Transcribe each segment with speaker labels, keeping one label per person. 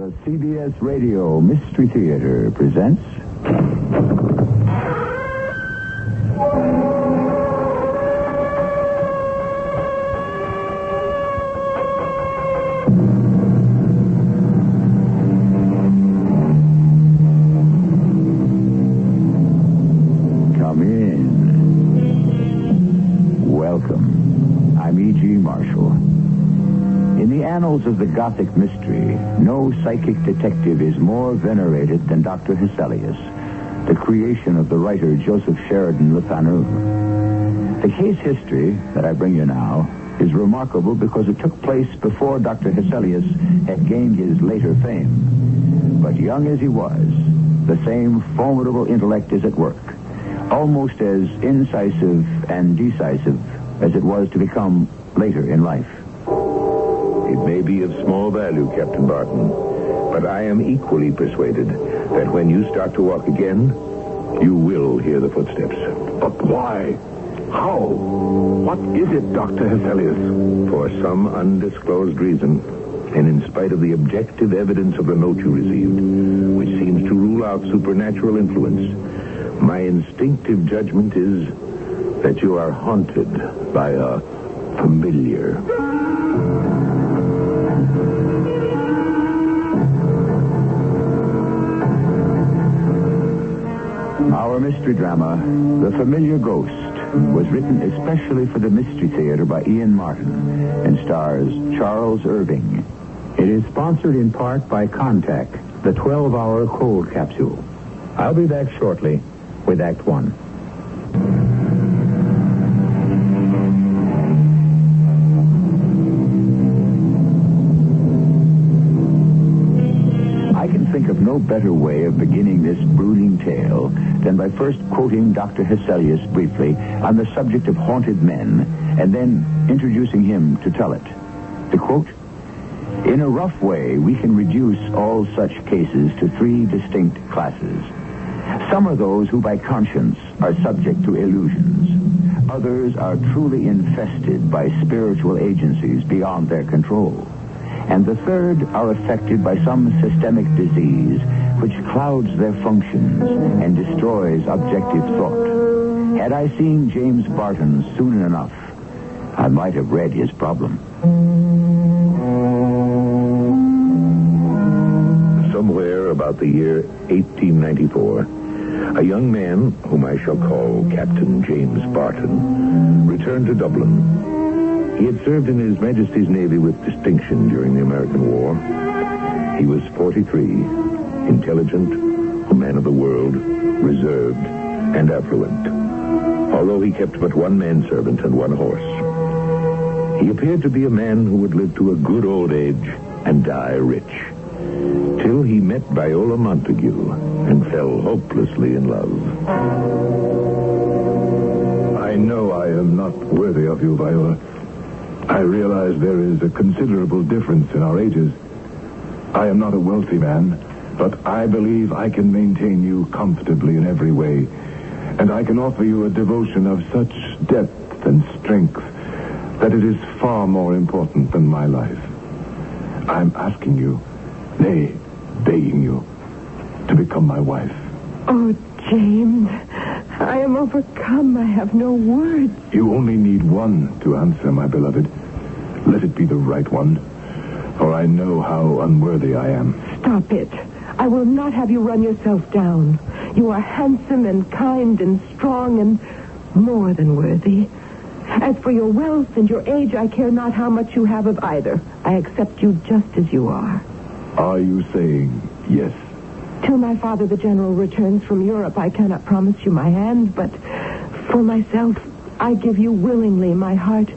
Speaker 1: The CBS Radio Mystery Theater presents... Come in. Welcome. I'm E.G. Marshall. In the annals of the Gothic mystery, no psychic detective is more venerated than Dr. Hesselius, the creation of the writer Joseph Sheridan Le Fanu. The case history that I bring you now is remarkable because it took place before Dr. Hesselius had gained his later fame. But young as he was, the same formidable intellect is at work, almost as incisive and decisive as it was to become later in life.
Speaker 2: It may be of small value, Captain Barton, but I am equally persuaded that when you start to walk again, you will hear the footsteps.
Speaker 3: But why? How? What is it, Dr. Hesselius?
Speaker 2: For some undisclosed reason, and in spite of the objective evidence of the note you received, which seems to rule out supernatural influence, my instinctive judgment is that you are haunted by a familiar.
Speaker 1: Our mystery drama, The Familiar Ghost, was written especially for the Mystery Theater by Ian Martin and stars Charles Irving. It is sponsored in part by Contact, the 12-hour cold capsule. I'll be back shortly with Act One. I can think of no better way of beginning this brooding tale than by first quoting Dr. Hesselius briefly on the subject of haunted men, and then introducing him to tell it. The quote, "In a rough way, we can reduce all such cases to three distinct classes. Some are those who by conscience are subject to illusions. Others are truly infested by spiritual agencies beyond their control. And the third are affected by some systemic disease which clouds their functions and destroys objective thought. Had I seen James Barton soon enough, I might have read his problem."
Speaker 2: Somewhere about the year 1894, a young man, whom I shall call Captain James Barton, returned to Dublin. He had served in His Majesty's Navy with distinction during the American War. He was 43, intelligent, a man of the world, reserved, and affluent, although he kept but one manservant and one horse. He appeared to be a man who would live to a good old age and die rich, till he met Viola Montague and fell hopelessly in love.
Speaker 3: I know I am not worthy of you, Viola. I realize there is a considerable difference in our ages. I am not a wealthy man, but I believe I can maintain you comfortably in every way, and I can offer you a devotion of such depth and strength that it is far more important than my life. I'm asking you, nay, begging you, to become my wife.
Speaker 4: Oh, James, I am overcome. I have no words.
Speaker 3: You only need one to answer, my beloved. Let it be the right one, for I know how unworthy I am.
Speaker 4: Stop it. I will not have you run yourself down. You are handsome and kind and strong and more than worthy. As for your wealth and your age, I care not how much you have of either. I accept you just as you are.
Speaker 3: Are you saying yes?
Speaker 4: Till my father, the general, returns from Europe, I cannot promise you my hand, but for myself, I give you willingly my heart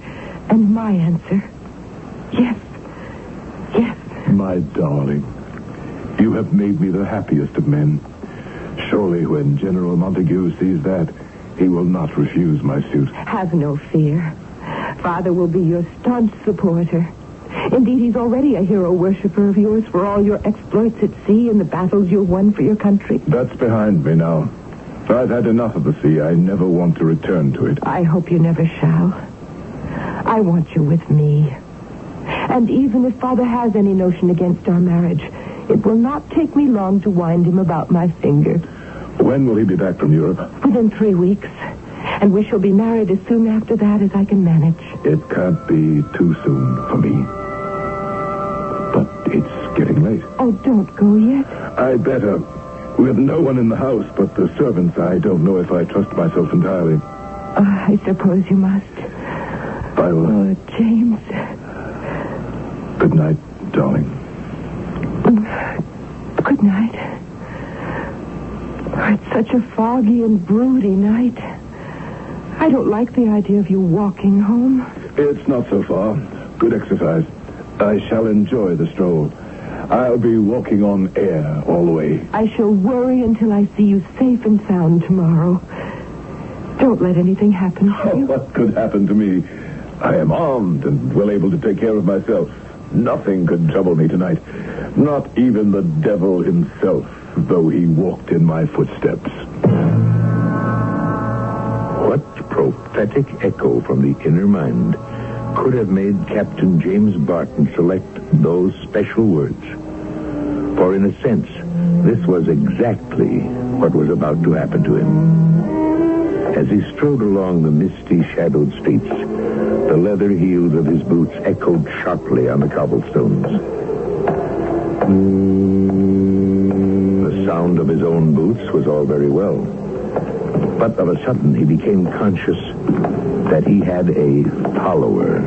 Speaker 4: and my answer. Yes. Yes.
Speaker 3: My darling, you have made me the happiest of men. Surely when General Montague sees that, he will not refuse my suit.
Speaker 4: Have no fear. Father will be your staunch supporter. Indeed, he's already a hero worshiper of yours for all your exploits at sea and the battles you've won for your country.
Speaker 3: That's behind me now. I've had enough of the sea. I never want to return to it.
Speaker 4: I hope you never shall. I want you with me. And even if Father has any notion against our marriage, It will not take me long to wind him about my finger.
Speaker 3: When will he be back from Europe?
Speaker 4: Within 3 weeks. And we shall be married as soon after that as I can manage.
Speaker 3: It can't be too soon for me. But it's getting late.
Speaker 4: Oh, don't go yet.
Speaker 3: I better. With no one in the house but the servants, I don't know if I trust myself entirely.
Speaker 4: I suppose you must.
Speaker 3: Viola.
Speaker 4: Oh, James.
Speaker 3: Good night, darling.
Speaker 4: Good night. Oh, it's such a foggy and broody night. I don't like the idea of you walking home.
Speaker 3: It's not so far. Good exercise. I shall enjoy the stroll. I'll be walking on air all the way.
Speaker 4: I shall worry until I see you safe and sound tomorrow. Don't let anything happen to you.
Speaker 3: What could happen to me? I am armed and well able to take care of myself. Nothing could trouble me tonight. Not even the devil himself, though he walked in my footsteps.
Speaker 2: What prophetic echo from the inner mind could have made Captain James Barton select those special words? For in a sense, this was exactly what was about to happen to him. As he strode along the misty, shadowed streets, the leather heels of his boots echoed sharply on the cobblestones. The sound of his own boots was all very well. But of a sudden, he became conscious that he had a follower.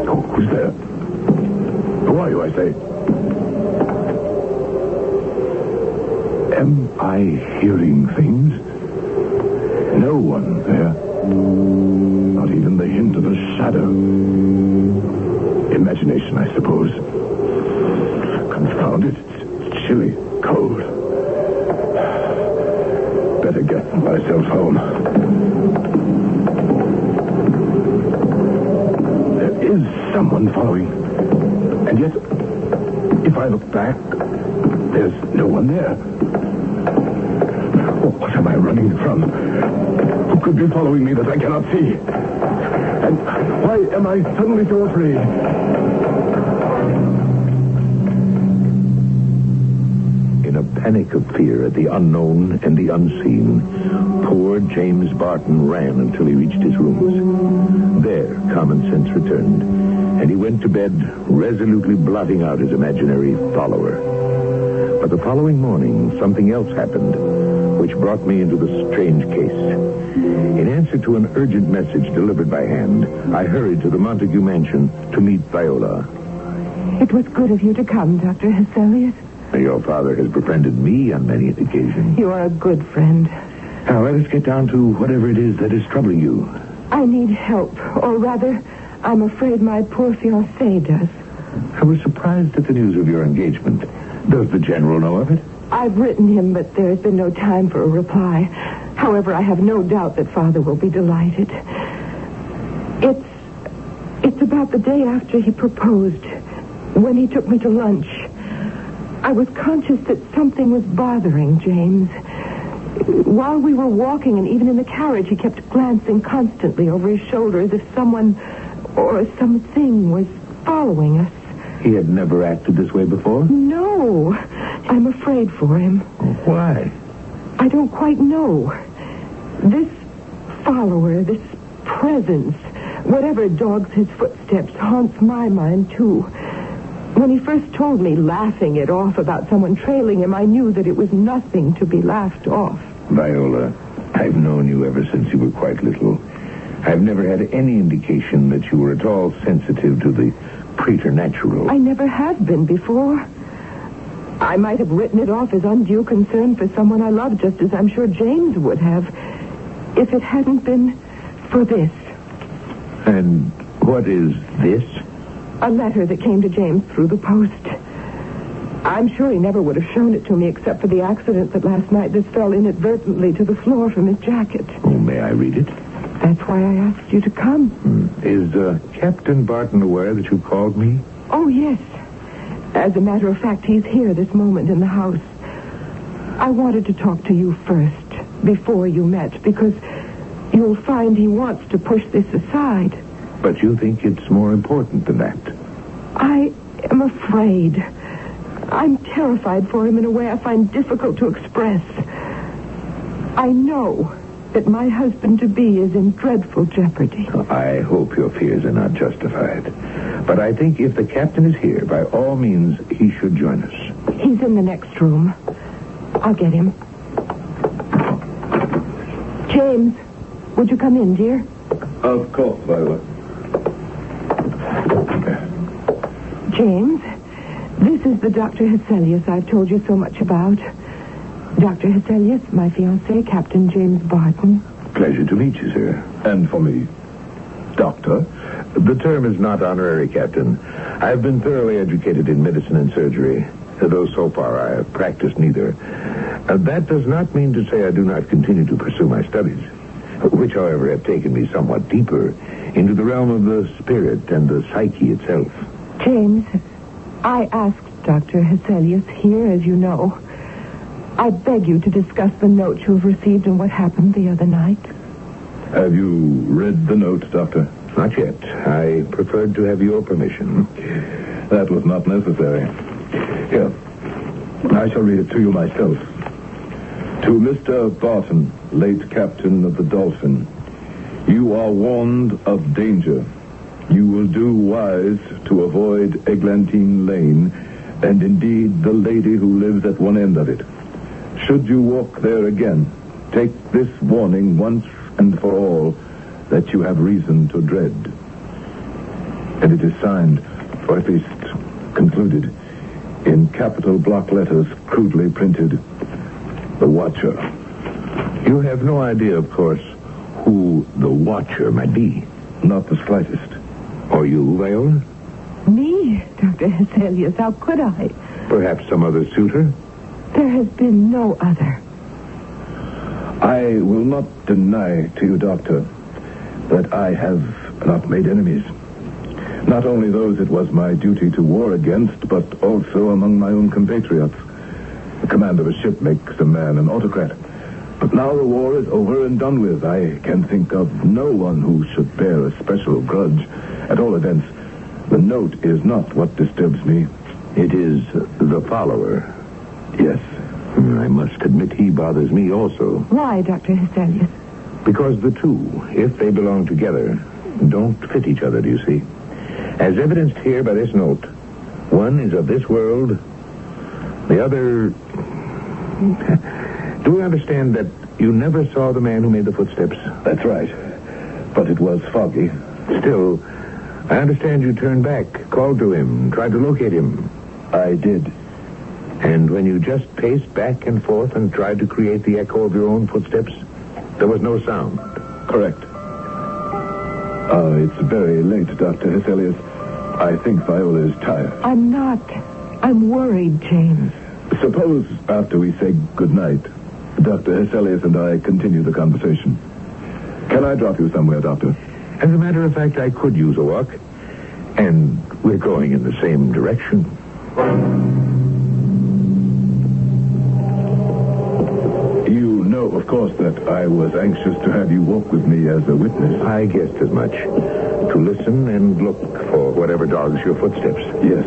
Speaker 3: Oh, who's there? Who are you, I say? Am I hearing things? No one there. Not even the hint of a shadow. Imagination, I suppose. Confound it. It's chilly, cold. Better get myself home. There is someone following. And yet, if I look back, there's no one there. Oh, what am I running from? Who could be following me that I cannot see? And why am I suddenly so afraid?
Speaker 2: In a panic of fear at the unknown and the unseen, poor James Barton ran until he reached his rooms. There, common sense returned, and he went to bed, resolutely blotting out his imaginary follower. But the following morning, something else happened, which brought me into the strange case. In answer to an urgent message delivered by hand, I hurried to the Montague mansion to meet Viola.
Speaker 4: It was good of you to come, Dr. Hesselius.
Speaker 2: Your father has befriended me on many occasions.
Speaker 4: You are a good friend.
Speaker 2: Now, let us get down to whatever it is that is troubling you.
Speaker 4: I need help, or rather, I'm afraid my poor fiancé does.
Speaker 2: I was surprised at the news of your engagement. Does the general know of it?
Speaker 4: I've written him, but there has been no time for a reply. However, I have no doubt that Father will be delighted. It's about the day after he proposed, when he took me to lunch. I was conscious that something was bothering James. While we were walking, and even in the carriage, he kept glancing constantly over his shoulder as if someone or something was following us.
Speaker 2: He had never acted this way before?
Speaker 4: No. I'm afraid for him.
Speaker 2: Why?
Speaker 4: I don't quite know. This follower, this presence, whatever dogs his footsteps, haunts my mind, too. When he first told me, laughing it off about someone trailing him, I knew that it was nothing to be laughed off.
Speaker 2: Viola, I've known you ever since you were quite little. I've never had any indication that you were at all sensitive to the preternatural.
Speaker 4: I never have been before. I might have written it off as undue concern for someone I love, just as I'm sure James would have, if it hadn't been for this.
Speaker 2: And what is this?
Speaker 4: A letter that came to James through the post. I'm sure he never would have shown it to me except for the accident that last night this fell inadvertently to the floor from his jacket.
Speaker 2: Oh, may I read it?
Speaker 4: That's why I asked you to come.
Speaker 2: Is Captain Barton aware that you called me?
Speaker 4: Oh, yes. As a matter of fact, he's here this moment in the house. I wanted to talk to you first, before you met, because you'll find he wants to push this aside.
Speaker 2: But you think it's more important than that?
Speaker 4: I am afraid. I'm terrified for him in a way I find difficult to express. I know that my husband-to-be is in dreadful jeopardy.
Speaker 2: I hope your fears are not justified. But I think if the captain is here, by all means, he should join us.
Speaker 4: He's in the next room. I'll get him. James, would you come in, dear?
Speaker 3: Of course, Viola.
Speaker 4: James, this is the Dr. Hesselius I've told you so much about. Dr. Hesselius, my fiancé, Captain James Barton.
Speaker 2: Pleasure to meet you, sir.
Speaker 3: And for me, Doctor.
Speaker 2: The term is not honorary, Captain. I've been thoroughly educated in medicine and surgery, though so far I have practiced neither. That does not mean to say I do not continue to pursue my studies, which, however, have taken me somewhat deeper into the realm of the spirit and the psyche itself.
Speaker 4: James, I asked Dr. Hesselius here, as you know. I beg you to discuss the note you have received and what happened the other night.
Speaker 3: Have you read the note, Doctor?
Speaker 2: Not yet. I preferred to have your permission.
Speaker 3: That was not necessary. Here, I shall read it to you myself. To Mr. Barton, late captain of the Dolphin, you are warned of danger. You will do wise to avoid Eglantine Lane, and indeed the lady who lives at one end of it. Should you walk there again, take this warning once and for all that you have reason to dread. And it is signed, or at least concluded, in capital block letters crudely printed, The Watcher.
Speaker 2: You have no idea, of course, who the Watcher might be.
Speaker 3: Not the slightest.
Speaker 2: Or you, Viola?
Speaker 4: Me, Dr. Hesselius, how could I?
Speaker 2: Perhaps some other suitor?
Speaker 4: There has been no other.
Speaker 3: I will not deny to you, Doctor, that I have not made enemies. Not only those it was my duty to war against, but also among my own compatriots. The command of a ship makes a man an autocrat. But now the war is over and done with. I can think of no one who should bear a special grudge. At all events, the note is not what disturbs me.
Speaker 2: It is the follower.
Speaker 3: Yes.
Speaker 2: I must admit he bothers me also.
Speaker 4: Why, Dr. Hesselius?
Speaker 2: Because the two, if they belong together, don't fit each other, do you see? As evidenced here by this note, one is of this world, the other... Do you understand that you never saw the man who made the footsteps?
Speaker 3: That's right. But it was foggy.
Speaker 2: Still, I understand you turned back, called to him, tried to locate him.
Speaker 3: I did.
Speaker 2: And when you just paced back and forth and tried to create the echo of your own footsteps, there was no sound.
Speaker 3: Correct. It's very late, Dr. Hesselius. I think Viola is tired.
Speaker 4: I'm not. I'm worried, James.
Speaker 3: Suppose, after we say goodnight, Dr. Hesselius and I continue the conversation. Can I drop you somewhere, Doctor?
Speaker 2: As a matter of fact, I could use a walk. And we're going in the same direction.
Speaker 3: You know, of course, that I was anxious to have you walk with me as a witness.
Speaker 2: I guessed as much. To listen and look for whatever dogs your footsteps.
Speaker 3: Yes.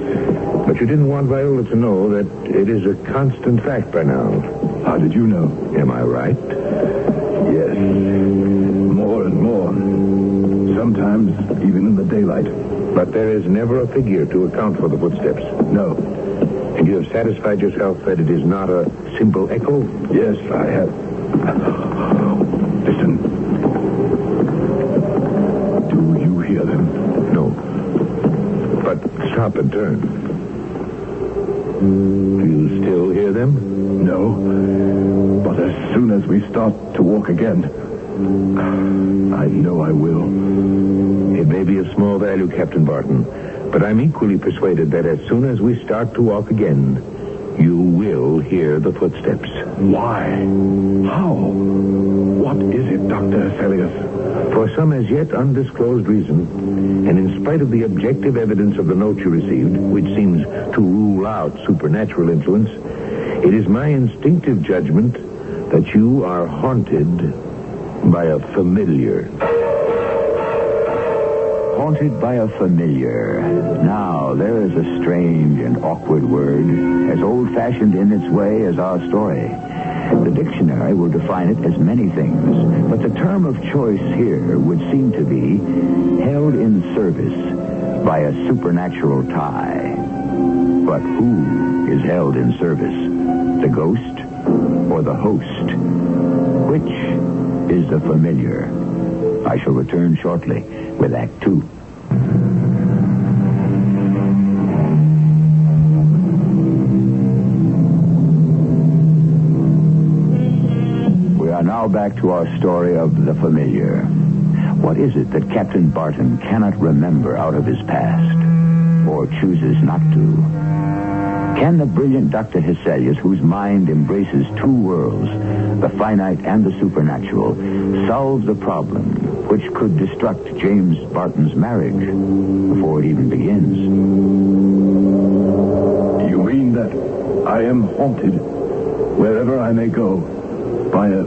Speaker 2: But you didn't want Viola to know that it is a constant fact by now.
Speaker 3: How did you know?
Speaker 2: Am I right?
Speaker 3: Yes. More and more. Sometimes even in the daylight.
Speaker 2: But there is never a figure to account for the footsteps.
Speaker 3: No.
Speaker 2: And you have satisfied yourself that it is not a simple echo?
Speaker 3: Yes, I have. Listen. Do you hear them?
Speaker 2: No. But stop and turn. Do you still hear them?
Speaker 3: No. But as soon as we start to walk again, I know I will.
Speaker 2: It may be of small value, Captain Barton, but I'm equally persuaded that as soon as we start to walk again, you will hear the footsteps.
Speaker 3: Why? How? What is it, Dr. Hesselius?
Speaker 2: For some as yet undisclosed reason, and in spite of the objective evidence of the note you received, which seems to rule out supernatural influence, it is my instinctive judgment that you are haunted by a familiar.
Speaker 1: Haunted by a familiar. Now, there is a strange and awkward word, as old-fashioned in its way as our story. The dictionary will define it as many things, but the term of choice here would seem to be held in service by a supernatural tie. But who is held in service? The ghost or the host? Which is the familiar? I shall return shortly with Act 2. We are now back to our story of the familiar. What is it that Captain Barton cannot remember out of his past, or chooses not to? Can the brilliant Dr. Hesselius, whose mind embraces two worlds, the finite and the supernatural, solve the problem which could destruct James Barton's marriage before it even begins?
Speaker 3: You mean that I am haunted wherever I may go by a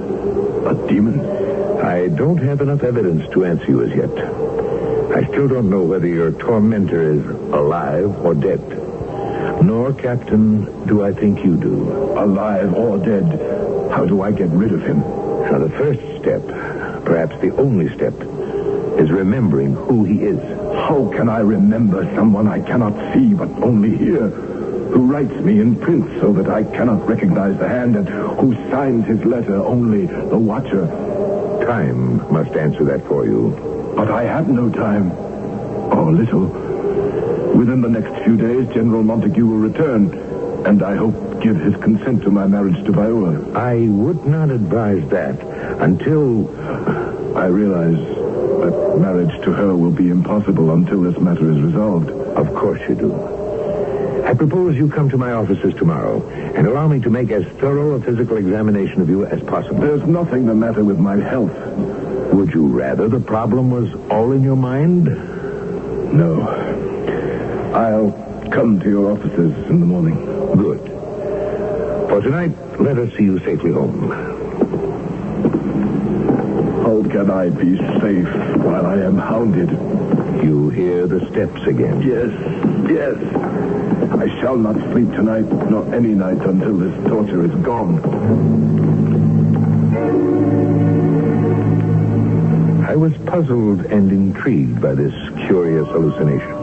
Speaker 3: demon?
Speaker 2: I don't have enough evidence to answer you as yet. I still don't know whether your tormentor is alive or dead. Nor, Captain, do I think you do.
Speaker 3: Alive or dead, how do I get rid of him?
Speaker 2: Now, the first step, perhaps the only step, is remembering who he is.
Speaker 3: How can I remember someone I cannot see but only hear, who writes me in print so that I cannot recognize the hand, and who signs his letter only the watcher?
Speaker 2: Time must answer that for you.
Speaker 3: But I have no time, or little. Within the next few days, General Montague will return, and I hope give his consent to my marriage to Viola.
Speaker 2: I would not advise that until...
Speaker 3: I realize that marriage to her will be impossible until this matter is resolved.
Speaker 2: Of course you do. I propose you come to my offices tomorrow and allow me to make as thorough a physical examination of you as possible.
Speaker 3: There's nothing the matter with my health.
Speaker 2: Would you rather the problem was all in your mind?
Speaker 3: No. I'll come to your offices in the morning.
Speaker 2: Good. For tonight, let us see you safely home.
Speaker 3: How can I be safe while I am hounded?
Speaker 2: You hear the steps again.
Speaker 3: Yes. I shall not sleep tonight, nor any night until this torture is gone.
Speaker 2: I was puzzled and intrigued by this curious hallucination.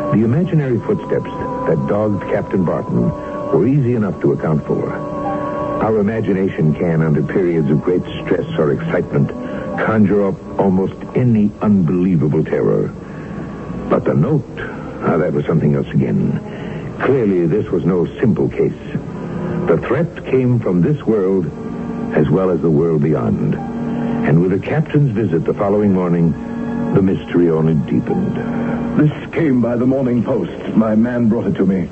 Speaker 2: The imaginary footsteps that dogged Captain Barton were easy enough to account for. Our imagination can, under periods of great stress or excitement, conjure up almost any unbelievable terror. But the note, that was something else again. Clearly, this was no simple case. The threat came from this world as well as the world beyond. And with the captain's visit the following morning, the mystery only deepened.
Speaker 3: This came by the morning post. My man brought it to me.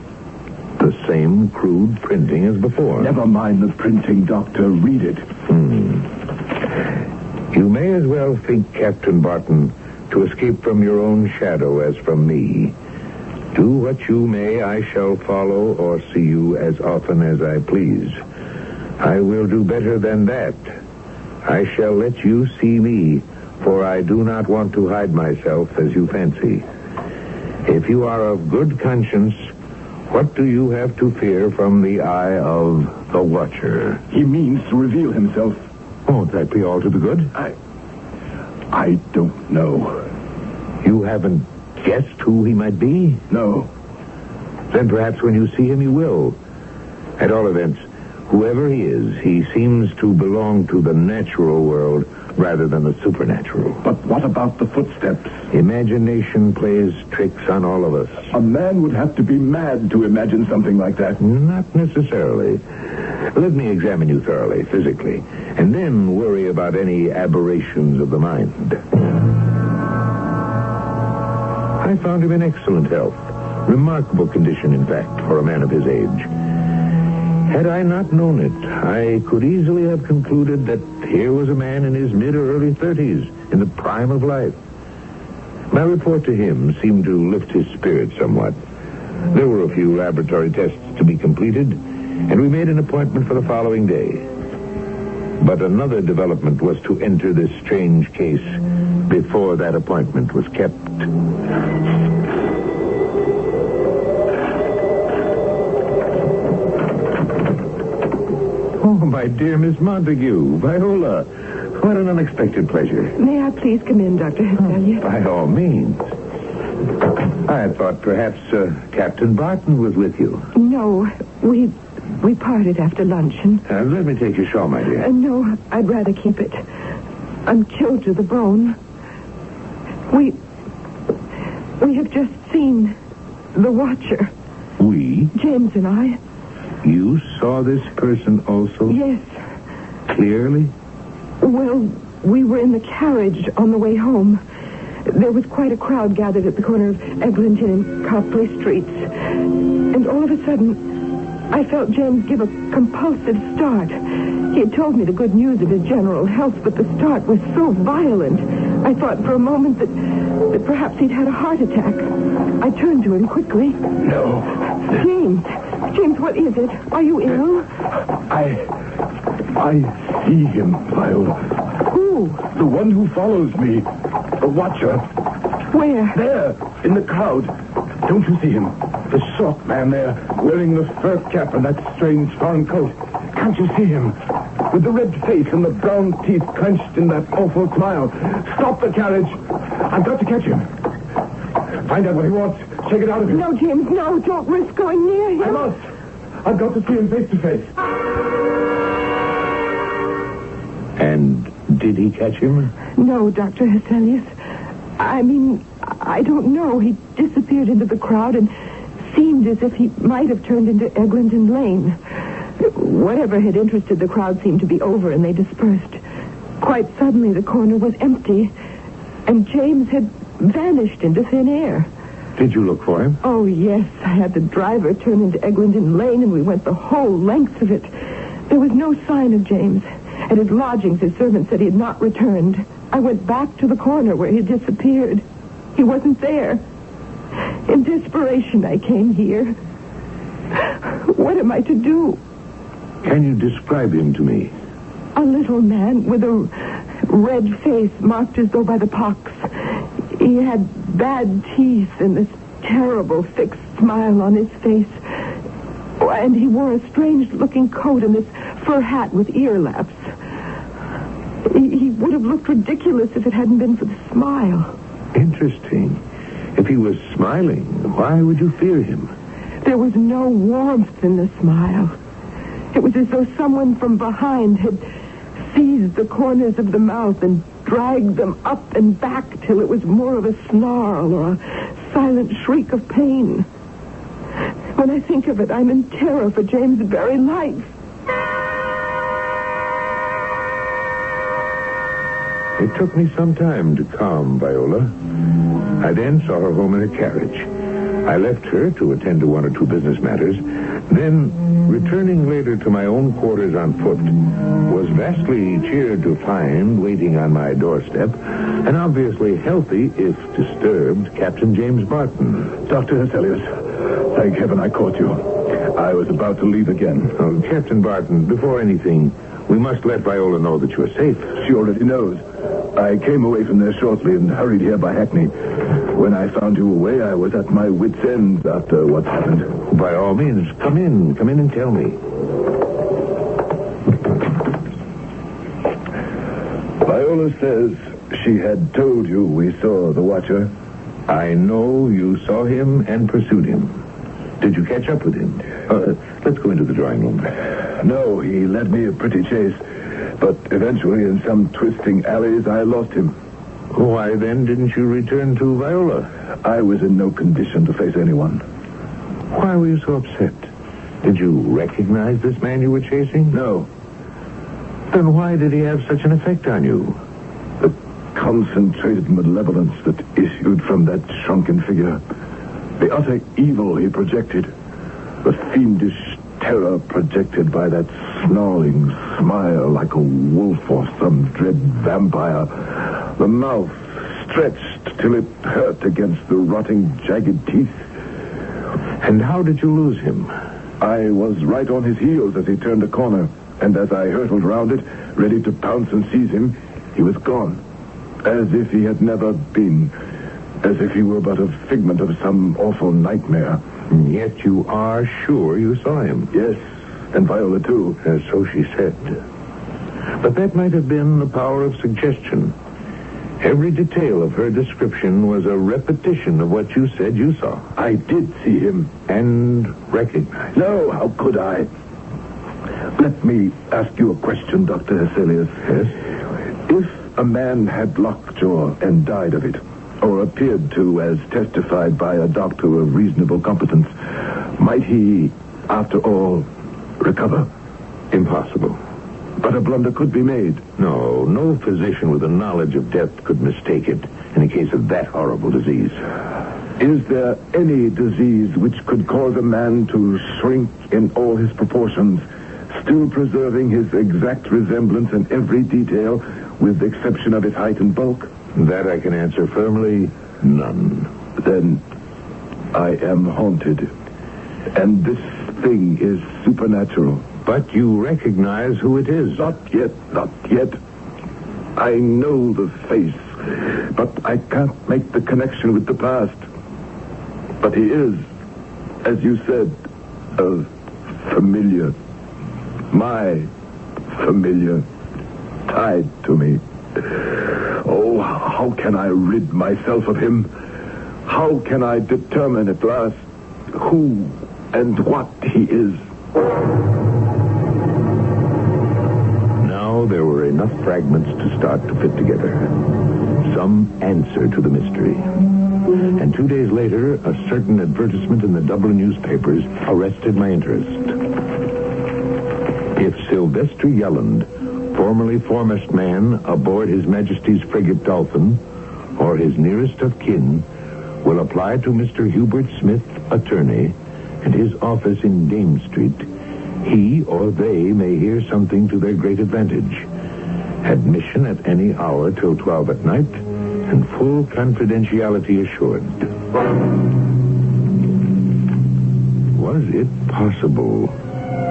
Speaker 2: The same crude printing as before.
Speaker 3: Never mind the printing, Doctor. Read it.
Speaker 2: You may as well think, Captain Barton, to escape from your own shadow as from me. Do what you may, I shall follow or see you as often as I please. I will do better than that. I shall let you see me, for I do not want to hide myself as you fancy. If you are of good conscience, what do you have to fear from the eye of the Watcher?
Speaker 3: He means to reveal himself.
Speaker 2: Won't that be all to the good?
Speaker 3: I don't know.
Speaker 2: You haven't guessed who he might be?
Speaker 3: No.
Speaker 2: Then perhaps when you see him, you will. At all events, whoever he is, he seems to belong to the natural world rather than the supernatural.
Speaker 3: But what about the footsteps?
Speaker 2: Imagination plays tricks on all of us.
Speaker 3: A man would have to be mad to imagine something like that.
Speaker 2: Not necessarily. Let me examine you thoroughly, physically, and then worry about any aberrations of the mind. I found him in excellent health. Remarkable condition, in fact, for a man of his age. Had I not known it, I could easily have concluded that here was a man in his mid or early 30s, in the prime of life. My report to him seemed to lift his spirits somewhat. There were a few laboratory tests to be completed, and we made an appointment for the following day. But another development was to enter this strange case before that appointment was kept. Oh, my dear Miss Montague, Viola, what an unexpected pleasure.
Speaker 4: May I please come in, Dr. Hesselius?
Speaker 2: By all means. I thought perhaps Captain Barton was with you.
Speaker 4: No, we parted after luncheon.
Speaker 2: Let me take your shawl, my dear.
Speaker 4: No, I'd rather keep it. I'm chilled to the bone. We have just seen the Watcher.
Speaker 2: We?
Speaker 4: James and I.
Speaker 2: You saw this person also?
Speaker 4: Yes.
Speaker 2: Clearly?
Speaker 4: Well, we were in the carriage on the way home. There was quite a crowd gathered at the corner of Eglinton and Copley Streets. And all of a sudden, I felt James give a compulsive start. He had told me the good news of his general health, but the start was so violent. I thought for a moment that perhaps he'd had a heart attack. I turned to him quickly.
Speaker 3: No.
Speaker 4: James, what is it? Are you ill?
Speaker 3: I see him, Viola.
Speaker 4: Who?
Speaker 3: The one who follows me. The Watcher.
Speaker 4: Where?
Speaker 3: There, in the crowd. Don't you see him? The short man there, wearing the fur cap and that strange foreign coat. Can't you see him? With the red face and the brown teeth clenched in that awful smile. Stop the carriage. I've got to catch him. Find out what he wants. Take it out of him.
Speaker 4: No, James, no. Don't risk going near him.
Speaker 3: I must. I've got to see him face to face.
Speaker 2: And did he catch him?
Speaker 4: No, Dr. Hesselius. I mean, I don't know. He disappeared into the crowd and seemed as if he might have turned into Eglinton Lane. Whatever had interested the crowd seemed to be over, and they dispersed. Quite suddenly, the corner was empty, and James had vanished into thin air.
Speaker 2: Did you look for him?
Speaker 4: Oh, yes. I had the driver turn into Eglinton Lane, and we went the whole length of it. There was no sign of James. At his lodgings, his servant said he had not returned. I went back to the corner where he had disappeared. He wasn't there. In desperation, I came here. What am I to do?
Speaker 2: Can you describe him to me?
Speaker 4: A little man with a red face marked as though by the pox. He had bad teeth and this terrible fixed smile on his face. And he wore a strange-looking coat and this fur hat with ear laps. He would have looked ridiculous if it hadn't been for the smile.
Speaker 2: Interesting. If he was smiling, why would you fear him?
Speaker 4: There was no warmth in the smile. It was as though someone from behind had seized the corners of the mouth and dragged them up and back till it was more of a snarl or a silent shriek of pain. When I think of it, I'm in terror for James' very life.
Speaker 2: It took me some time to calm Viola. I then saw her home in a carriage. I left her to attend to one or two business matters. Then, returning later to my own quarters on foot, was vastly cheered to find, waiting on my doorstep, an obviously healthy, if disturbed, Captain James Barton.
Speaker 3: Dr. Hesselius, thank heaven I caught you. I was about to leave again.
Speaker 2: Oh, Captain Barton, before anything, we must let Viola know that you are safe.
Speaker 3: She already knows. I came away from there shortly and hurried here by hackney. When I found you away, I was at my wits' end after what happened.
Speaker 2: By all means, come in. Come in and tell me.
Speaker 3: Viola says she had told you we saw the Watcher.
Speaker 2: I know you saw him and pursued him. Did you catch up with him? Let's go into the drawing room.
Speaker 3: No, he led me a pretty chase. But eventually, in some twisting alleys, I lost him.
Speaker 2: Why, then, didn't you return to Viola?
Speaker 3: I was in no condition to face anyone.
Speaker 2: Why were you so upset? Did you recognize this man you were chasing?
Speaker 3: No.
Speaker 2: Then why did he have such an effect on you?
Speaker 3: The concentrated malevolence that issued from that shrunken figure. The utter evil he projected. The fiendish terror projected by that snarling smile like a wolf or some dread vampire. The mouth stretched till it hurt against the rotting, jagged teeth.
Speaker 2: And how did you lose him?
Speaker 3: I was right on his heels as he turned the corner, and as I hurtled round it, ready to pounce and seize him, he was gone, as if he had never been. as if he were but a figment of some awful nightmare.
Speaker 2: And yet you are sure you saw him.
Speaker 3: Yes, and Viola, too.
Speaker 2: So she said. But that might have been the power of suggestion. Every detail of her description was a repetition of what you said you saw.
Speaker 3: I did see him.
Speaker 2: And recognized.
Speaker 3: No, how could I? Let me ask you a question, Dr. Hesselius.
Speaker 2: Yes?
Speaker 3: If a man had lockjaw and died of it, or appeared to, as testified by a doctor of reasonable competence, might he, after all, recover?
Speaker 2: Impossible.
Speaker 3: But a blunder could be made.
Speaker 2: No physician with a knowledge of death could mistake it in a case of that horrible disease.
Speaker 3: Is there any disease which could cause a man to shrink in all his proportions, still preserving his exact resemblance in every detail, with the exception of his height and bulk?
Speaker 2: That I can answer firmly, none.
Speaker 3: Then I am haunted. And this thing is supernatural.
Speaker 2: But you recognize who it is.
Speaker 3: Not yet. I know the face, but I can't make the connection with the past. But he is, as you said, a familiar. My familiar, tied to me. Oh, how can I rid myself of him? How can I determine at last who and what he is?
Speaker 2: Now there were enough fragments to start to fit together. Some answer to the mystery. And 2 days later, a certain advertisement in the Dublin newspapers arrested my interest. If Sylvester Yelland, formerly foremast man aboard His Majesty's frigate Dolphin, or his nearest of kin, will apply to Mr. Hubert Smith, attorney, and his office in Dame Street, he or they may hear something to their great advantage. Admission at any hour till 12 at night, and full confidentiality assured. Was it possible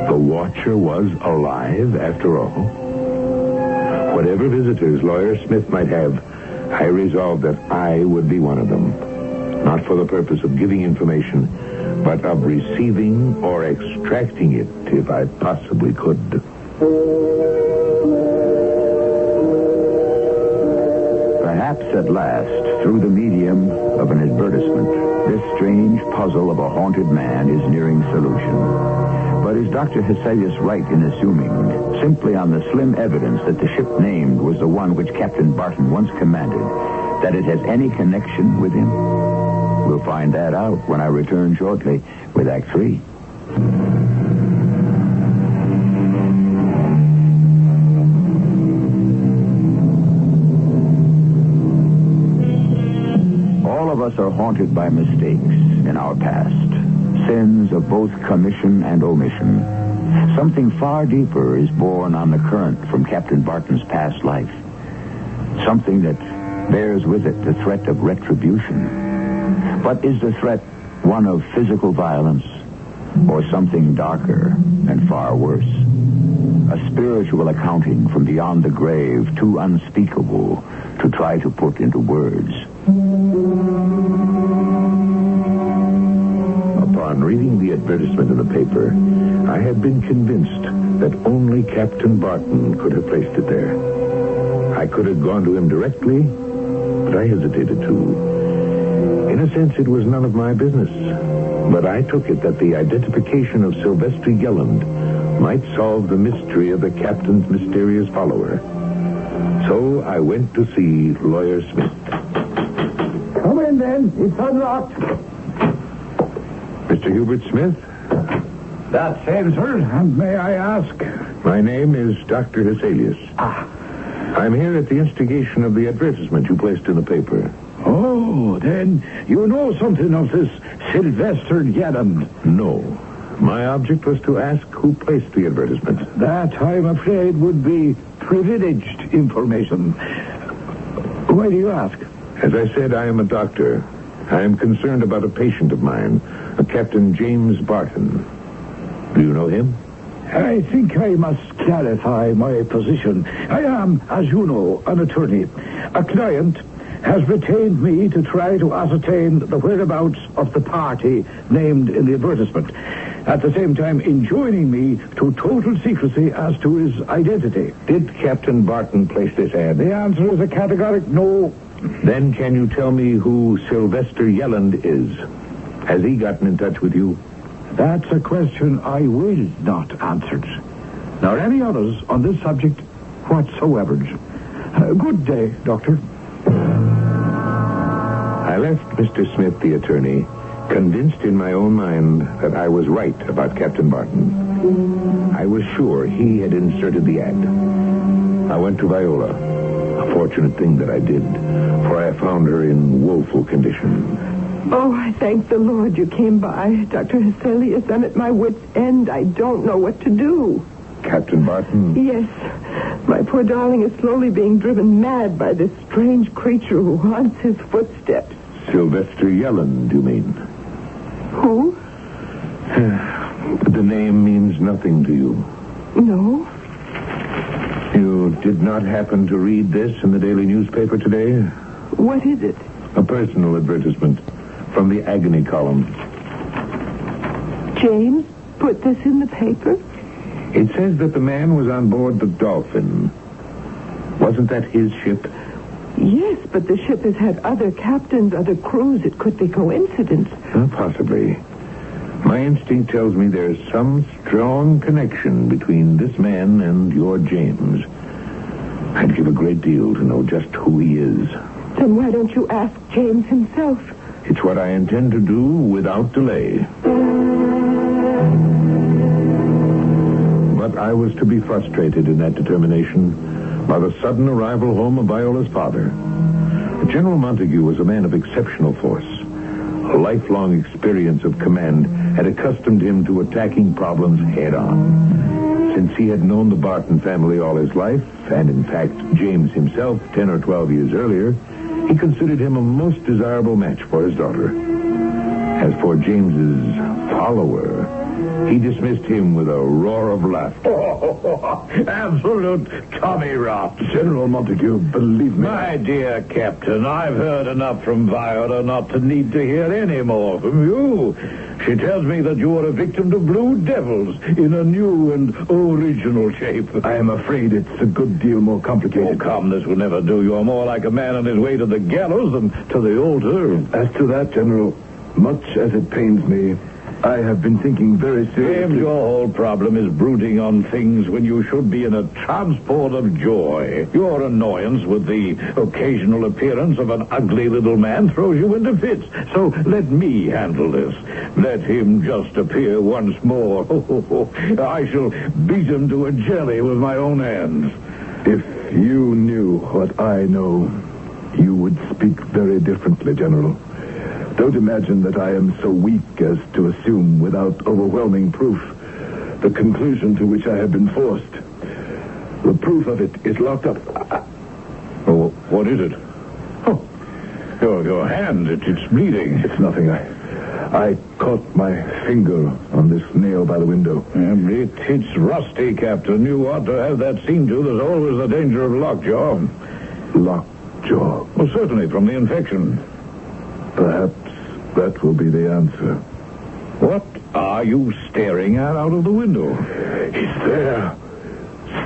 Speaker 2: the watcher was alive after all? Whatever visitors Lawyer Smith might have, I resolved that I would be one of them. Not for the purpose of giving information, but of receiving or extracting it if I possibly could.
Speaker 1: Perhaps at last, through the medium of an advertisement, this strange puzzle of a haunted man is nearing solution. But is Dr. Hesselius right in assuming, simply on the slim evidence that the ship named was the one which Captain Barton once commanded, that it has any connection with him? We'll find that out when I return shortly with Act 3. All of us are haunted by mistakes in our past. Sins of both commission and omission. Something far deeper is born on the current from Captain Barton's past life. Something that bears with it the threat of retribution. But is the threat one of physical violence or something darker and far worse? A spiritual accounting from beyond the grave, too unspeakable to try to put into words.
Speaker 2: Upon reading the advertisement in the paper, I had been convinced that only Captain Barton could have placed it there. I could have gone to him directly, but I hesitated to. In a sense, it was none of my business. But I took it that the identification of Sylvester Yelland might solve the mystery of the captain's mysterious follower. So I went to see Lawyer Smith.
Speaker 3: Come in, then. It's unlocked.
Speaker 2: Mr. Hubert Smith?
Speaker 3: That's him, sir. And may I ask?
Speaker 2: My name is Dr. Hesselius. I'm here at the instigation of the advertisement you placed in the paper.
Speaker 3: Oh, then you know something of this Sylvester Yelland.
Speaker 2: No. My object was to ask who placed the advertisement.
Speaker 3: That, I'm afraid, would be privileged information. Why do you ask?
Speaker 2: As I said, I am a doctor. I am concerned about a patient of mine, a Captain James Barton. Do you know him?
Speaker 3: I think I must clarify my position. I am, as you know, an attorney. A client
Speaker 5: has retained me to try to ascertain the whereabouts of the party named in the advertisement, at the same time enjoining me to total secrecy as to his identity.
Speaker 2: Did Captain Barton place this ad?
Speaker 5: The answer is a categoric no.
Speaker 2: Then can you tell me who Sylvester Yelland is? Has he gotten in touch with you?
Speaker 5: That's a question I will not answer, nor any others on this subject whatsoever. Good day, Doctor.
Speaker 2: I left Mr. Smith, the attorney, convinced in my own mind that I was right about Captain Barton. I was sure he had inserted the ad. I went to Viola. A fortunate thing that I did, for I found her in woeful condition.
Speaker 4: Oh, I thank the Lord you came by, Dr. Hesselius. I'm at my wit's end. I don't know what to do.
Speaker 2: Captain Barton?
Speaker 4: Yes. My poor darling is slowly being driven mad by this strange creature who haunts his footsteps.
Speaker 2: Sylvester Yelland, you mean?
Speaker 4: Who?
Speaker 2: The name means nothing to you.
Speaker 4: No.
Speaker 2: You did not happen to read this in the daily newspaper today?
Speaker 4: What is it?
Speaker 2: A personal advertisement from the agony column.
Speaker 4: James put this in the paper?
Speaker 2: It says that the man was on board the Dolphin. Wasn't that his ship?
Speaker 4: Yes, but the ship has had other captains, other crews. It could be coincidence.
Speaker 2: Possibly. My instinct tells me there's some strong connection between this man and your James. I'd give a great deal to know just who he is.
Speaker 4: Then why don't you ask James himself?
Speaker 2: It's what I intend to do without delay. But I was to be frustrated in that determination by the sudden arrival home of Viola's father. General Montague was a man of exceptional force. A lifelong experience of command had accustomed him to attacking problems head-on. Since he had known the Barton family all his life, and in fact James himself 10 or 12 years earlier, he considered him a most desirable match for his daughter. As for James's follower, he dismissed him with a roar of laughter.
Speaker 5: Oh, absolute tommy rot.
Speaker 3: General Montague, believe me.
Speaker 5: My dear Captain, I've heard enough from Viola not to need to hear any more from you. She tells me that you are a victim to blue devils in a new and original shape.
Speaker 3: I am afraid it's a good deal more complicated.
Speaker 5: Oh, come, this will never do. You're more like a man on his way to the gallows than to the altar.
Speaker 3: As to that, General, much as it pains me, I have been thinking very seriously.
Speaker 5: James, your whole problem is brooding on things when you should be in a transport of joy. Your annoyance with the occasional appearance of an ugly little man throws you into fits. So let me handle this. Let him just appear once more. I shall beat him to a jelly with my own hands.
Speaker 3: If you knew what I know, you would speak very differently, General. Don't imagine that I am so weak as to assume without overwhelming proof the conclusion to which I have been forced. The proof of it is locked up.
Speaker 5: Oh, what is it? Oh, your hand, it's bleeding.
Speaker 3: It's nothing. I caught my finger on this nail by the window.
Speaker 5: It's rusty, Captain. You ought to have that seen to. There's always the danger of lockjaw.
Speaker 3: Lockjaw?
Speaker 5: Well, certainly, from the infection.
Speaker 3: Perhaps that will be the answer.
Speaker 5: What are you staring at out of the window?
Speaker 3: He's there,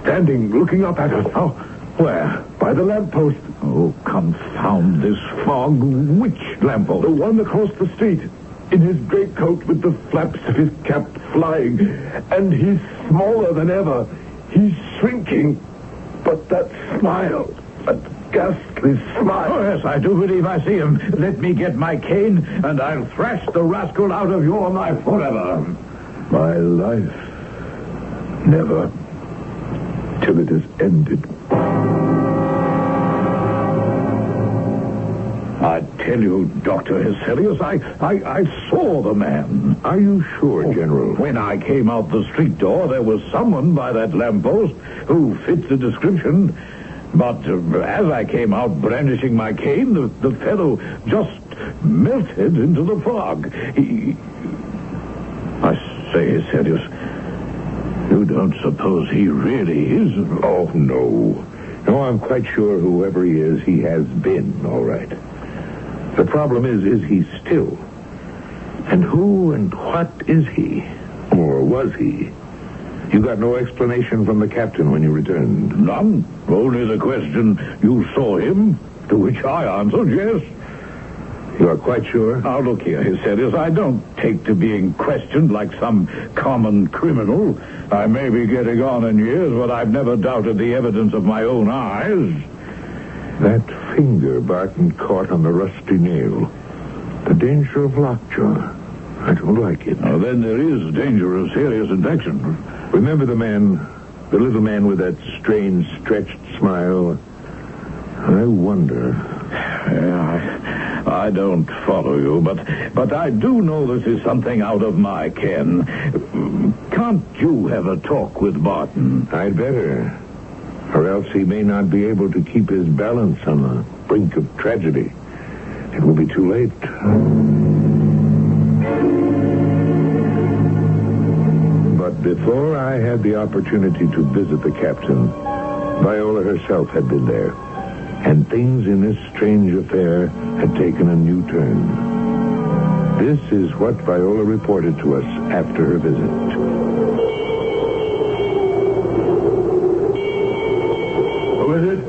Speaker 3: standing, looking up at us.
Speaker 5: Oh, where?
Speaker 3: By the lamppost.
Speaker 5: Oh, confound this fog. Which lamppost?
Speaker 3: The one across the street, in his greatcoat with the flaps of his cap flying. And he's smaller than ever. He's shrinking. But that smile, that ghastly smile.
Speaker 5: Oh, yes, I do believe I see him. Let me get my cane, and I'll thrash the rascal out of your life forever.
Speaker 3: My life? Never. Till it is ended.
Speaker 5: I tell you, Dr. Hesselius, I saw the man.
Speaker 2: Are you sure, General?
Speaker 5: When I came out the street door, there was someone by that lamppost who fits the description. But as I came out brandishing my cane, the fellow just melted into the fog. I say, Hesselius, you don't suppose he really is?
Speaker 2: Oh, no. No, I'm quite sure whoever he is, he has been, all right. The problem is he still? And who and what is he? Or was he? You got no explanation from the captain when you returned?
Speaker 5: None. Only the question, you saw him? To which I answered yes.
Speaker 2: You are quite sure?
Speaker 5: Now, look here, Hyselius. I don't take to being questioned like some common criminal. I may be getting on in years, but I've never doubted the evidence of my own eyes.
Speaker 2: That finger Barton caught on the rusty nail. The danger of lockjaw. I don't like it.
Speaker 5: Now, then there is danger of serious infection.
Speaker 2: Remember the little man with that strange, stretched smile? I wonder.
Speaker 5: Yeah, I don't follow you, but I do know this is something out of my ken. Can't you have a talk with Barton?
Speaker 2: I'd better. Or else he may not be able to keep his balance on the brink of tragedy. It will be too late. But before I had the opportunity to visit the captain, Viola herself had been there. And things in this strange affair had taken a new turn. This is what Viola reported to us after her visit.
Speaker 3: Who is it?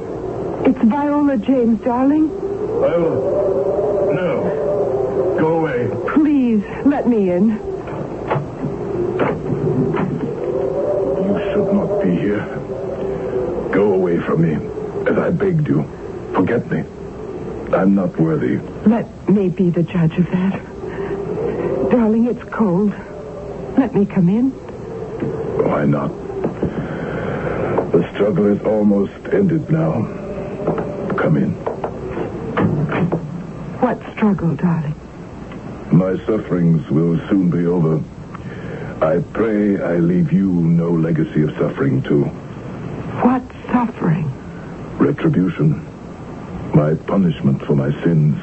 Speaker 4: It's Viola James, darling.
Speaker 3: Viola. No. Go away.
Speaker 4: Please, let me in.
Speaker 3: You should not be here. Go away from me, as I begged you. Forget me. I'm not worthy.
Speaker 4: Let me be the judge of that. Darling, it's cold. Let me come in.
Speaker 3: Why not? The struggle is almost ended now. Come in.
Speaker 4: What struggle, darling?
Speaker 3: My sufferings will soon be over. I pray I leave you no legacy of suffering, too.
Speaker 4: What suffering?
Speaker 3: Retribution. My punishment for my sins.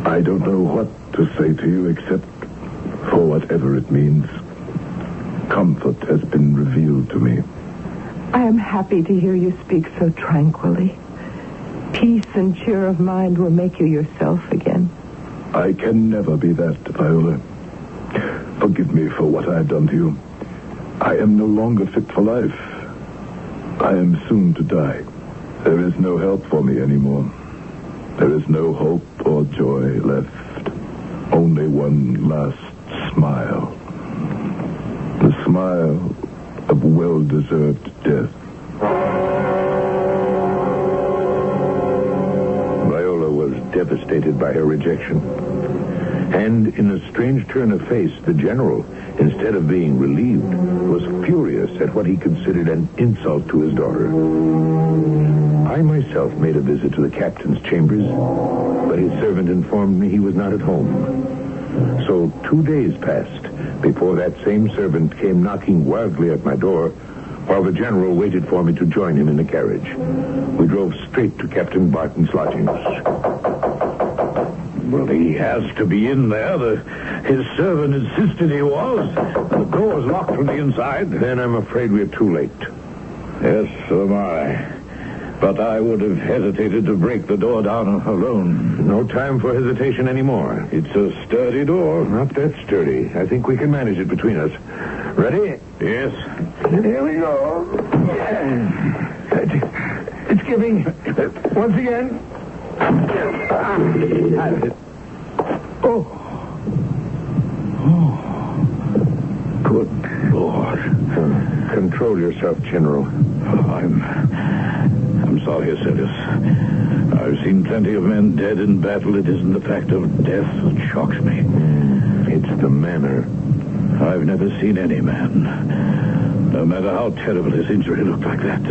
Speaker 3: I don't know what to say to you except for whatever it means. Comfort has been revealed to me.
Speaker 4: I am happy to hear you speak so tranquilly. Peace and cheer of mind will make you yourself again.
Speaker 3: I can never be that, Viola. Forgive me for what I have done to you. I am no longer fit for life. I am soon to die. There is no help for me anymore. There is no hope or joy left. Only one last smile. The smile of well-deserved death.
Speaker 2: Viola was devastated by her rejection. And in a strange turn of face, the general, instead of being relieved, was furious at what he considered an insult to his daughter. I myself made a visit to the captain's chambers, but his servant informed me he was not at home. So 2 days passed before that same servant came knocking wildly at my door, while the general waited for me to join him in the carriage. We drove straight to Captain Barton's lodgings.
Speaker 5: Well, he has to be in there. His servant insisted he was. The door is locked from the inside.
Speaker 2: Then I'm afraid we're too late.
Speaker 5: Yes, so am I. But I would have hesitated to break the door down alone.
Speaker 2: No time for hesitation anymore.
Speaker 5: It's a sturdy door.
Speaker 2: Not that sturdy. I think we can manage it between us. Ready?
Speaker 5: Yes.
Speaker 2: Here we go. It's giving. Once again.
Speaker 5: Oh. Good Lord.
Speaker 2: Control yourself, General.
Speaker 5: I'm sorry, Hyselius. I've seen plenty of men dead in battle. It isn't the fact of death that shocks me.
Speaker 2: It's the manner.
Speaker 5: I've never seen any man, no matter how terrible his injury, look like that.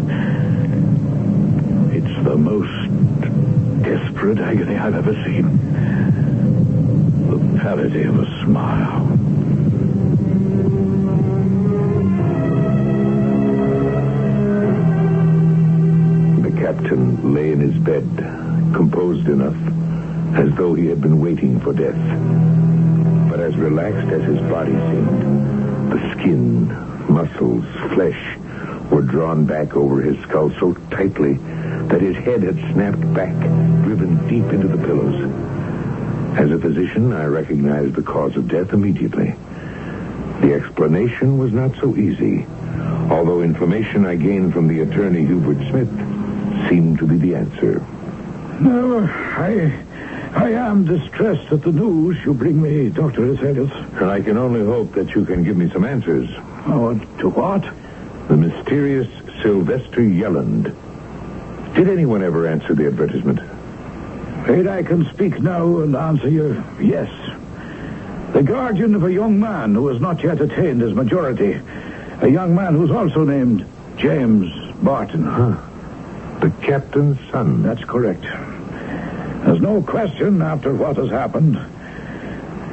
Speaker 5: It's the most desperate agony I've ever seen. The pallidity of a smile.
Speaker 2: The captain lay in his bed, composed enough, as though he had been waiting for death. But as relaxed as his body seemed, the skin, muscles, flesh, were drawn back over his skull so tightly that his head had snapped back, driven deep into the pillows. As a physician, I recognized the cause of death immediately. The explanation was not so easy, although information I gained from the attorney Hubert Smith seemed to be the answer.
Speaker 5: No, I am distressed at the news you bring me, Dr. Heselius.
Speaker 2: And I can only hope that you can give me some answers.
Speaker 5: Oh, to what?
Speaker 2: The mysterious Sylvester Yelland. Did anyone ever answer the advertisement?
Speaker 5: Afraid I can speak now and answer you yes. The guardian of a young man who has not yet attained his majority. A young man who's also named James Barton.
Speaker 2: Huh. The captain's son.
Speaker 5: That's correct. There's no question after what has happened.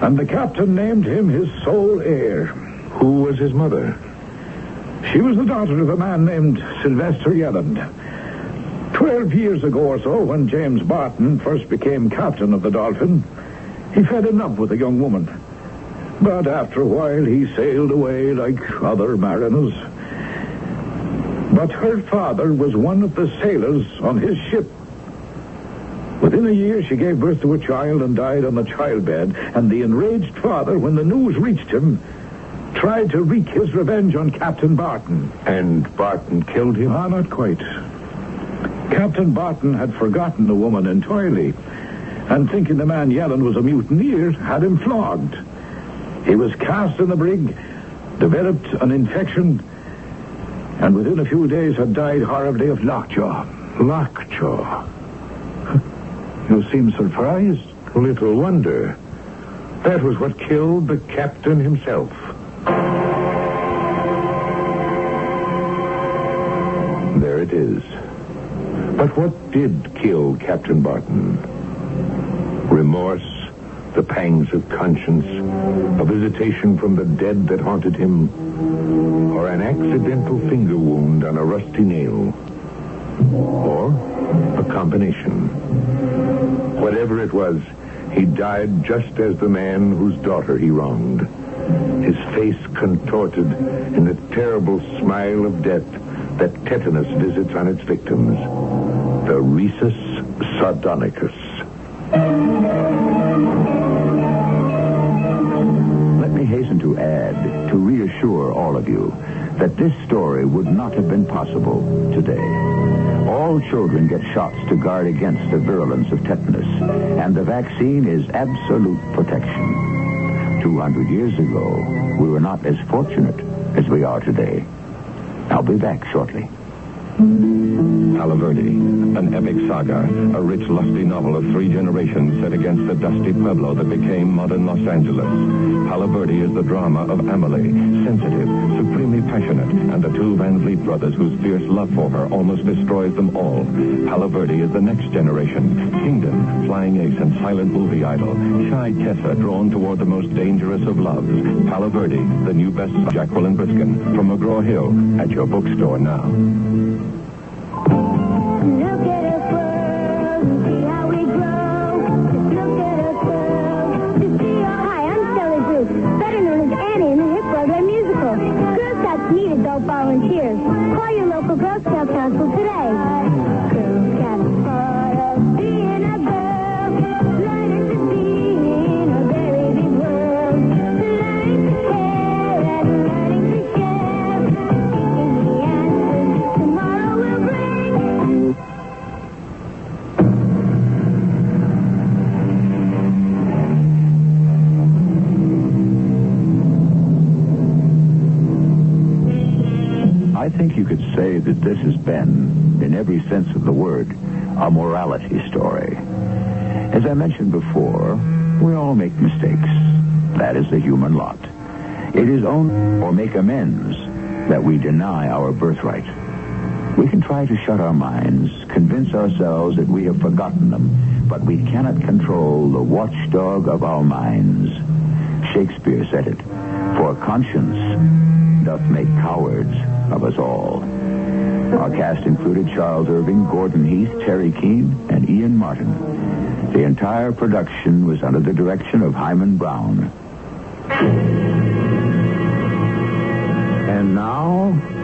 Speaker 5: And the captain named him his sole heir.
Speaker 2: Who was his mother?
Speaker 5: She was the daughter of a man named Sylvester Yelland. 12 years ago or so, when James Barton first became captain of the Dolphin, he fell in love with a young woman. But after a while, he sailed away like other mariners. But her father was one of the sailors on his ship. Within a year, she gave birth to a child and died on the childbed. And the enraged father, when the news reached him, tried to wreak his revenge on Captain Barton.
Speaker 2: And Barton killed him?
Speaker 5: Ah, not quite. Captain Barton had forgotten the woman entirely, and thinking the man Yelland was a mutineer, had him flogged. He was cast in the brig, developed an infection, and within a few days had died horribly of lockjaw.
Speaker 2: Lockjaw?
Speaker 5: You seem surprised.
Speaker 2: Little wonder. That was what killed the captain himself. There it is. But what did kill Captain Barton? Remorse, the pangs of conscience, a visitation from the dead that haunted him, or an accidental finger wound on a rusty nail, or a combination. Whatever it was, he died just as the man whose daughter he wronged. His face contorted in the terrible smile of death that tetanus visits on its victims. The Rhesus sardonicus.
Speaker 1: Let me hasten to add, to reassure all of you, that this story would not have been possible today. All children get shots to guard against the virulence of tetanus, and the vaccine is absolute protection. 200 years ago, we were not as fortunate as we are today. I'll be back shortly.
Speaker 6: Palo Verde, an epic saga, a rich, lusty novel of 3 generations set against the dusty pueblo that became modern Los Angeles. Palo Verde is the drama of Amelie, sensitive, supremely passionate, and the 2 Van Vliet brothers whose fierce love for her almost destroys them all. Palo Verde is the next generation. Kingdom, flying ace and silent movie idol. Shy Tessa drawn toward the most dangerous of loves. Palo Verde, the new best Jacqueline Briskin, from McGraw-Hill, at your bookstore now.
Speaker 7: Look at us world, see how we grow. Just look at us world, to see our... Hi, I'm Shelley Bruce, better known as Annie in the hit Broadway musical. Girl Scouts need adult volunteers. Call your local Girl Scout council today. Girl Scouts part of being a girl, learning to be in a very big world, learning to care and learning to share, seeking the answers tomorrow will bring.
Speaker 1: I think you could say that this has been, in every sense of the word, a morality story. As I mentioned before, we all make mistakes. That is the human lot. It is only or make amends that we deny our birthright. We can try to shut our minds, convince ourselves that we have forgotten them, but we cannot control the watchdog of our minds. Shakespeare said it, for conscience doth make cowards of us all. Our cast included Charles Irving, Gordon Heath, Teri Keane, and Ian Martin. The entire production was under the direction of Hyman Brown. And now...